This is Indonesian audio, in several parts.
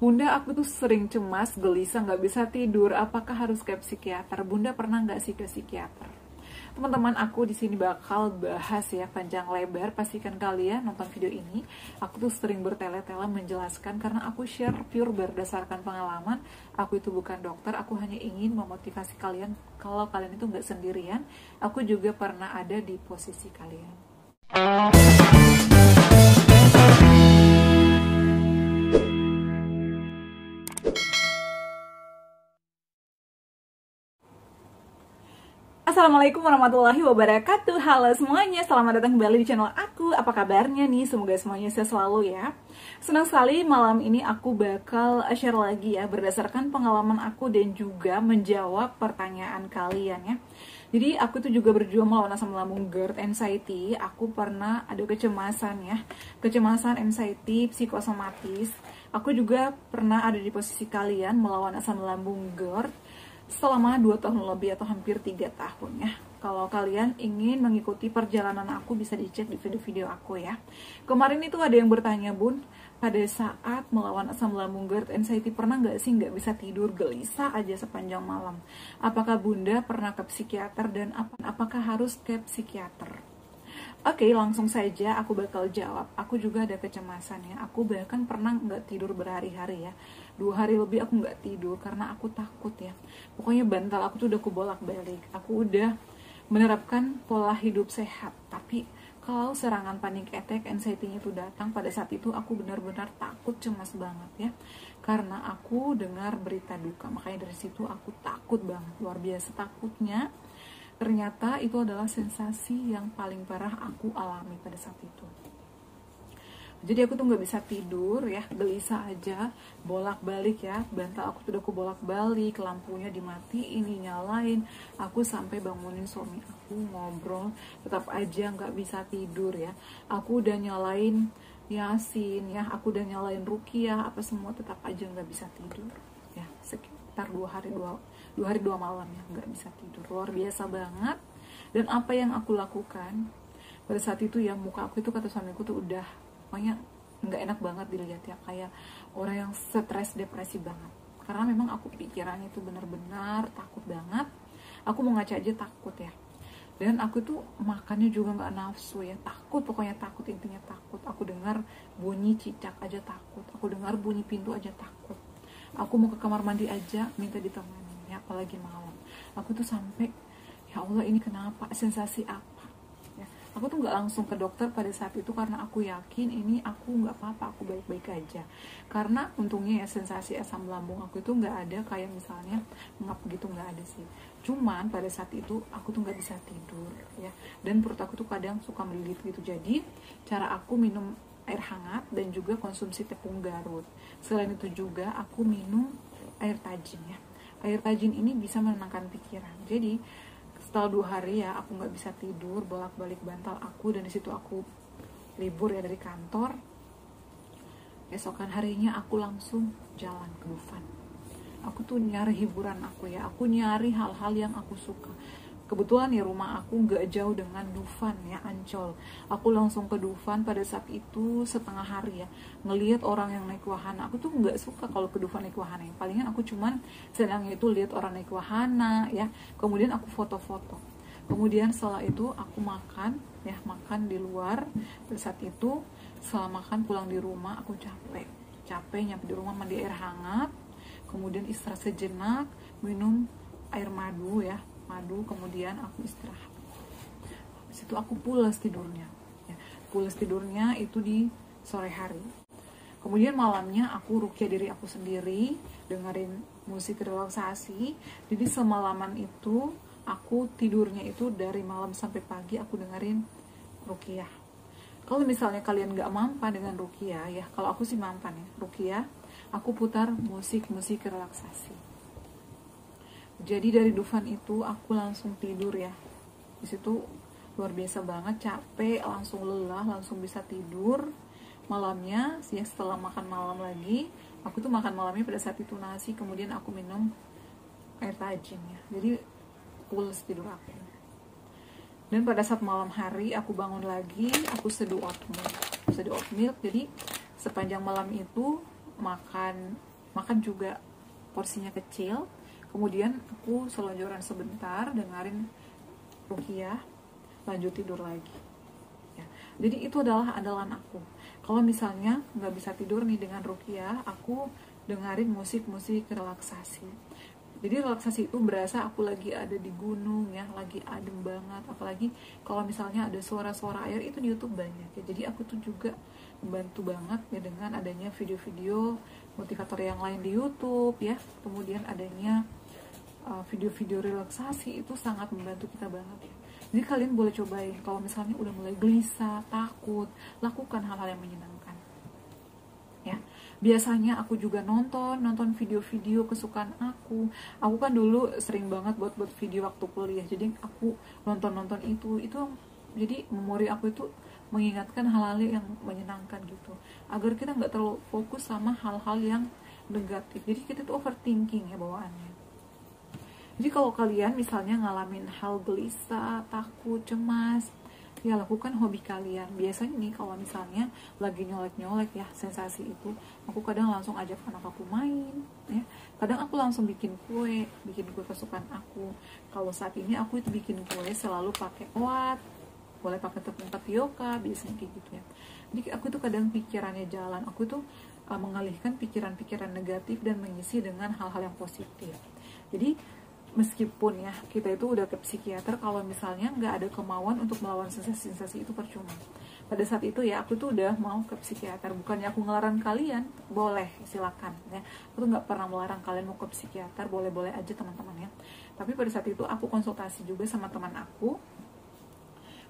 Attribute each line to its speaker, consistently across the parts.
Speaker 1: Bunda, aku tuh sering cemas, gelisah, nggak bisa tidur. Apakah harus ke psikiater? Bunda pernah nggak sih ke psikiater? Teman-teman, aku di sini bakal bahas ya panjang lebar. Pastikan kalian nonton video ini. Aku tuh sering bertele-tele menjelaskan karena aku share pure berdasarkan pengalaman. Aku itu bukan dokter, aku hanya ingin memotivasi kalian kalau kalian itu nggak sendirian. Aku juga pernah ada di posisi kalian. Assalamualaikum warahmatullahi wabarakatuh. Halo semuanya, selamat datang kembali di channel aku. Apa kabarnya nih? Semoga semuanya sehat selalu ya. Senang sekali malam ini aku bakal share lagi ya berdasarkan pengalaman aku dan juga menjawab pertanyaan kalian ya. Jadi aku tuh juga berjuang melawan asam lambung GERD, anxiety. Aku pernah ada kecemasan ya, kecemasan, anxiety, psikosomatis. Aku juga pernah ada di posisi kalian melawan asam lambung GERD selama 2 tahun lebih atau hampir 3 tahun ya. Kalau kalian ingin mengikuti perjalanan aku bisa dicek di video-video aku ya. Kemarin itu ada yang bertanya, Bun, pada saat melawan asam lambung GERD, anxiety, pernah nggak sih nggak bisa tidur, gelisah aja sepanjang malam? Apakah Bunda pernah ke psikiater dan apakah harus ke psikiater? Oke, langsung saja aku bakal jawab. Aku juga ada kecemasan ya. Aku bahkan pernah nggak tidur berhari-hari ya. 2 hari lebih aku nggak tidur karena aku takut ya. Pokoknya bantal aku tuh udah kubolak-balik. Aku udah menerapkan pola hidup sehat. Tapi kalau serangan panik attack, anxiety-nya itu datang, pada saat itu aku benar-benar takut, cemas banget ya. Karena aku dengar berita duka. Makanya dari situ aku takut banget, luar biasa takutnya. Ternyata itu adalah sensasi yang paling parah aku alami pada saat itu. Jadi aku tuh nggak bisa tidur ya, gelisah aja, bolak-balik ya, bantal aku tuh udah aku bolak-balik, lampunya dimatiin, dinyalain, aku sampai bangunin suami aku ngobrol, tetap aja nggak bisa tidur ya. Aku udah nyalain Yasin ya, aku udah nyalain Ruqyah, apa semua tetap aja nggak bisa tidur ya. Sekitar 2 hari 2 malam ya nggak bisa tidur, luar biasa banget. Dan apa yang aku lakukan pada saat itu ya, muka aku itu kata suamiku tuh udah pokoknya nggak enak banget dilihat ya, kayak orang yang stres, depresi banget. Karena memang aku pikirannya itu benar-benar takut banget. Aku mau ngaca aja takut ya. Dan aku tuh makannya juga nggak nafsu ya, takut, pokoknya takut, intinya takut. Aku dengar bunyi cicak aja takut, aku dengar bunyi pintu aja takut. Aku mau ke kamar mandi aja minta ditemani ya, apalagi malam. Aku tuh sampai, ya Allah ini kenapa, sensasi apa ya. Aku tuh nggak langsung ke dokter pada saat itu karena aku yakin ini aku nggak apa-apa, aku baik-baik aja. Karena untungnya ya sensasi asam lambung aku itu nggak ada kayak misalnya ngap gitu, nggak ada sih. Cuman pada saat itu aku tuh nggak bisa tidur ya, dan perut aku tuh kadang suka melilit gitu. Jadi cara aku minum air hangat dan juga konsumsi tepung Garut. Selain itu juga aku minum air tajin ya. Air tajin ini bisa menenangkan pikiran. Jadi setelah 2 hari ya aku nggak bisa tidur, bolak-balik bantal aku, dan disitu aku libur ya dari kantor. Besokan harinya aku langsung jalan ke Dufan. Aku tuh nyari hiburan aku ya, aku nyari hal-hal yang aku suka. Kebetulan ya rumah aku nggak jauh dengan Dufan ya, Ancol. Aku langsung ke Dufan pada saat itu setengah hari ya, ngelihat orang yang naik wahana. Aku tuh nggak suka kalau ke Dufan naik wahana ya. Palingan aku cuman senangnya itu lihat orang naik wahana ya. Kemudian aku foto-foto. Kemudian setelah itu aku makan ya, makan di luar. Pada saat itu setelah makan pulang di rumah aku capek nyampe di rumah mandi air hangat. Kemudian istirahat sejenak, minum air madu ya, kemudian aku istirahat. Habis itu aku pulas tidurnya ya. Pulas tidurnya itu di sore hari. Kemudian malamnya aku ruqyah diri aku sendiri, dengerin musik relaksasi. Jadi semalaman itu aku tidurnya itu dari malam sampai pagi aku dengerin ruqyah. Kalau misalnya kalian nggak mampan dengan ruqyah ya, kalau aku sih mampan ya ruqyah, aku putar musik relaksasi. Jadi dari Dufan itu aku langsung tidur ya. Di situ luar biasa banget, capek, langsung lelah, langsung bisa tidur. Malamnya, ya setelah makan malam lagi, aku tuh makan malamnya pada saat itu nasi, kemudian aku minum air tajin ya. Jadi pulas tidur aku. Dan pada saat malam hari aku bangun lagi, aku seduh oatmeal. Jadi sepanjang malam itu makan makan juga porsinya kecil, kemudian aku selonjoran sebentar dengerin ruqyah, lanjut tidur lagi ya. Jadi itu adalah andalan aku. Kalau misalnya nggak bisa tidur nih dengan ruqyah, aku dengerin musik-musik relaksasi. Jadi relaksasi itu berasa aku lagi ada di gunung ya, lagi adem banget. Apalagi kalau misalnya ada suara-suara air, itu di YouTube banyak ya. Jadi aku tuh juga membantu banget ya dengan adanya video-video motivator yang lain di YouTube ya. Kemudian adanya video-video relaksasi itu sangat membantu kita banget ya. Jadi kalian boleh cobain kalau misalnya udah mulai gelisah, takut, lakukan hal-hal yang menyenangkan ya. Biasanya aku juga nonton video-video kesukaan aku kan dulu sering banget buat video waktu kuliah, jadi aku nonton itu jadi memori aku itu mengingatkan hal-hal yang menyenangkan gitu, agar kita nggak terlalu fokus sama hal-hal yang negatif. Jadi kita tuh overthinking ya bawaannya. Jadi kalau kalian misalnya ngalamin hal gelisah, takut, cemas, ya lakukan hobi kalian. Biasanya nih kalau misalnya lagi nyolek-nyolek ya sensasi itu, aku kadang langsung ajak anak aku main ya. Kadang aku langsung bikin kue kesukaan aku. Kalau saat ini aku itu bikin kue selalu pakai oat, boleh pakai tepung tapioka, biasanya kayak gitu ya. Jadi aku tuh kadang pikirannya jalan, aku tuh mengalihkan pikiran-pikiran negatif dan mengisi dengan hal-hal yang positif. Jadi meskipun ya kita itu udah ke psikiater, kalau misalnya nggak ada kemauan untuk melawan sensasi-sensasi itu percuma. Pada saat itu ya aku tuh udah mau ke psikiater, bukannya aku ngelarang kalian, boleh silakan ya. Aku tuh nggak pernah melarang kalian mau ke psikiater, boleh-boleh aja teman-teman ya. Tapi pada saat itu aku konsultasi juga sama teman aku.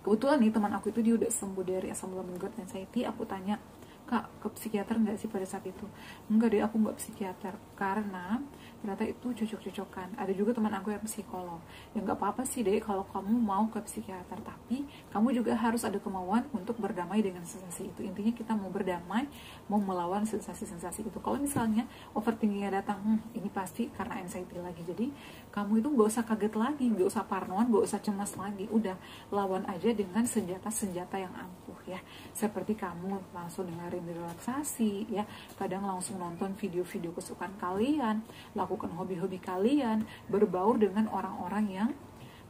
Speaker 1: Kebetulan nih teman aku itu dia udah sembuh dari asam lambung GERD anxiety. Aku tanya, Kak, ke psikiater nggak sih pada saat itu? Enggak deh, aku nggak psikiater, karena ternyata itu cocok-cocokan. Ada juga teman aku yang psikolog. Ya nggak apa-apa sih deh kalau kamu mau ke psikiater, tapi kamu juga harus ada kemauan untuk berdamai dengan sensasi itu. Intinya kita mau berdamai, mau melawan sensasi-sensasi itu. Kalau misalnya overthinkingnya datang, ini pasti karena anxiety lagi. Jadi kamu itu nggak usah kaget lagi, nggak usah parnoan, nggak usah cemas lagi. Udah, lawan aja dengan senjata-senjata yang ampuh ya. Seperti kamu langsung dengerin relaksasi ya, kadang langsung nonton video-video kesukaan kalian, lakukan hobi-hobi kalian, berbaur dengan orang-orang yang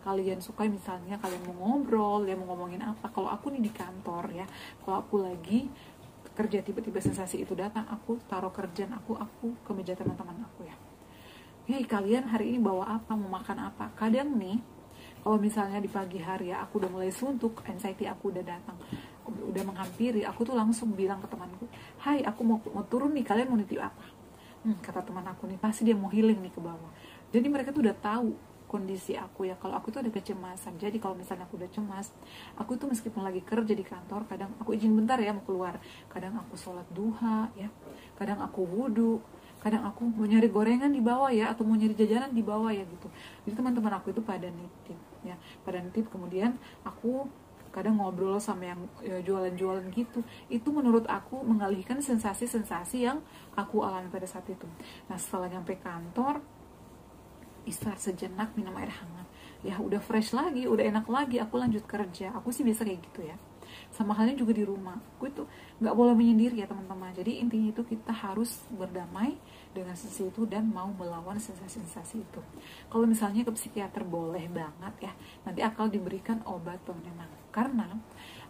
Speaker 1: kalian suka. Misalnya kalian mau ngobrol ya, mau ngomongin apa. Kalau aku nih di kantor ya, kalau aku lagi kerja tiba-tiba sensasi itu datang, aku taruh kerjaan aku ke meja teman-teman aku ya. Hey, kalian hari ini bawa apa, mau makan apa? Kadang nih kalau misalnya di pagi hari ya aku udah mulai suntuk, anxiety aku udah datang, udah menghampiri, aku tuh langsung bilang ke temanku, hai, aku mau turun nih, kalian mau nitip apa? Kata teman aku nih, pasti dia mau healing nih ke bawah. Jadi mereka tuh udah tahu kondisi aku ya, kalau aku tuh ada kecemasan. Jadi kalau misalnya aku udah cemas, aku tuh meskipun lagi kerja di kantor, kadang aku izin bentar ya mau keluar, kadang aku sholat duha ya, kadang aku wudhu, kadang aku mau nyari gorengan di bawah ya, atau mau nyari jajanan di bawah ya gitu. Jadi teman-teman aku itu pada nitip ya, kemudian aku kadang ngobrol sama yang jualan-jualan gitu. Itu menurut aku mengalihkan sensasi-sensasi yang aku alami pada saat itu. Nah setelah nyampe kantor, istirahat sejenak, minum air hangat ya, udah fresh lagi, udah enak lagi, aku lanjut kerja. Aku sih biasa kayak gitu ya. Sama halnya juga di rumah, aku itu nggak boleh menyendiri ya teman-teman. Jadi intinya itu kita harus berdamai dengan sensasi itu dan mau melawan sensasi-sensasi itu. Kalau misalnya ke psikiater boleh banget ya, nanti akan diberikan obat penenang. Karena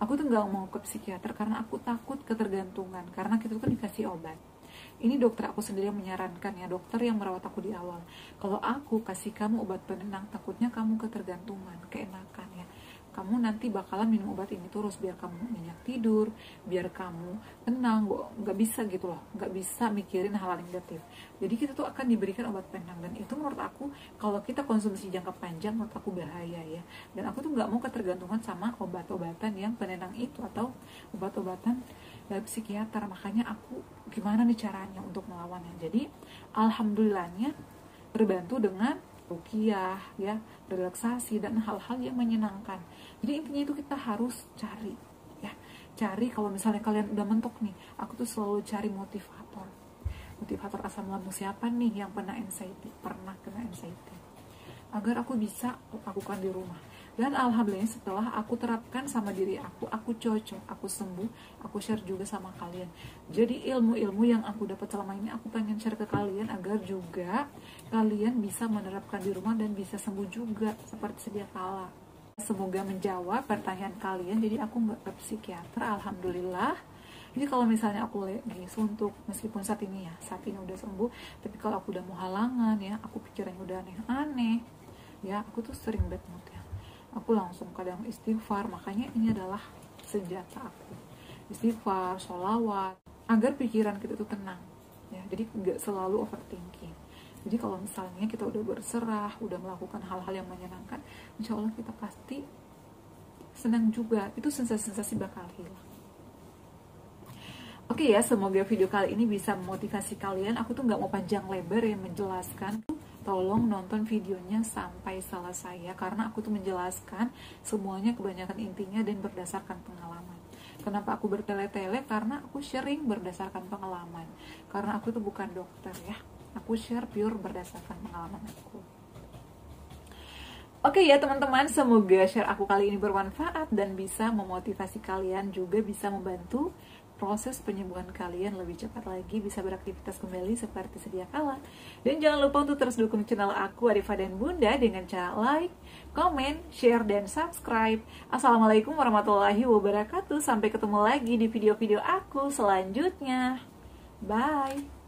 Speaker 1: aku tuh nggak mau ke psikiater karena aku takut ketergantungan, karena kita kan dikasih obat. Ini dokter aku sendiri yang menyarankan ya, dokter yang merawat aku di awal. Kalau aku kasih kamu obat penenang, takutnya kamu ketergantungan, keenakan ya. Kamu nanti bakalan minum obat ini terus biar kamu nyenyak tidur, biar kamu tenang, nggak bisa gitu loh, nggak bisa mikirin hal-hal negatif. Jadi kita tuh akan diberikan obat penenang, dan itu menurut aku kalau kita konsumsi jangka panjang menurut aku bahaya ya. Dan aku tuh nggak mau ketergantungan sama obat-obatan yang penenang itu atau obat-obatan dari psikiater. Makanya aku gimana nih caranya untuk melawannya. Jadi alhamdulillahnya terbantu dengan ruqyah ya, relaksasi dan hal-hal yang menyenangkan. Jadi intinya itu kita harus cari ya, cari. Kalau misalnya kalian udah mentok nih, aku tuh selalu cari motivator asam lambung. Siapa nih yang pernah anxiety, pernah kena anxiety, agar aku bisa lakukan di rumah. Dan alhamdulillah setelah aku terapkan sama diri aku cocok, aku sembuh, aku share juga sama kalian. Jadi ilmu-ilmu yang aku dapat selama ini aku pengen share ke kalian agar juga kalian bisa menerapkan di rumah dan bisa sembuh juga seperti sedia kala. Semoga menjawab pertanyaan kalian. Jadi aku nggak ke psikiater, alhamdulillah. Jadi kalau misalnya aku lagi suntuk, meskipun saat ini udah sembuh, tapi kalau aku udah mau halangan ya, aku pikirannya udah aneh-aneh ya, aku tuh sering bad mood ya, aku langsung kadang istighfar. Makanya ini adalah senjata aku, istighfar, sholawat, agar pikiran kita tuh tenang ya, jadi nggak selalu overthinking. Jadi kalau misalnya kita udah berserah, udah melakukan hal-hal yang menyenangkan, insya Allah kita pasti senang juga, itu sensasi-sensasi bakal hilang. Oke ya, semoga video kali ini bisa memotivasi kalian. Aku tuh nggak mau panjang lebar ya menjelaskan. Tolong nonton videonya sampai selesai ya, karena aku tuh menjelaskan semuanya kebanyakan intinya dan berdasarkan pengalaman. Kenapa aku bertele-tele? Karena aku sharing berdasarkan pengalaman. Karena aku tuh bukan dokter ya. Aku share pure berdasarkan pengalaman aku. Oke ya teman-teman, semoga share aku kali ini bermanfaat dan bisa memotivasi kalian, juga bisa membantu proses penyembuhan kalian lebih cepat lagi, bisa beraktivitas kembali seperti sedia kala. Dan jangan lupa untuk terus dukung channel aku Arifah dan Bunda dengan cara like, komen, share, dan subscribe. Assalamualaikum warahmatullahi wabarakatuh. Sampai ketemu lagi di video-video aku selanjutnya. Bye.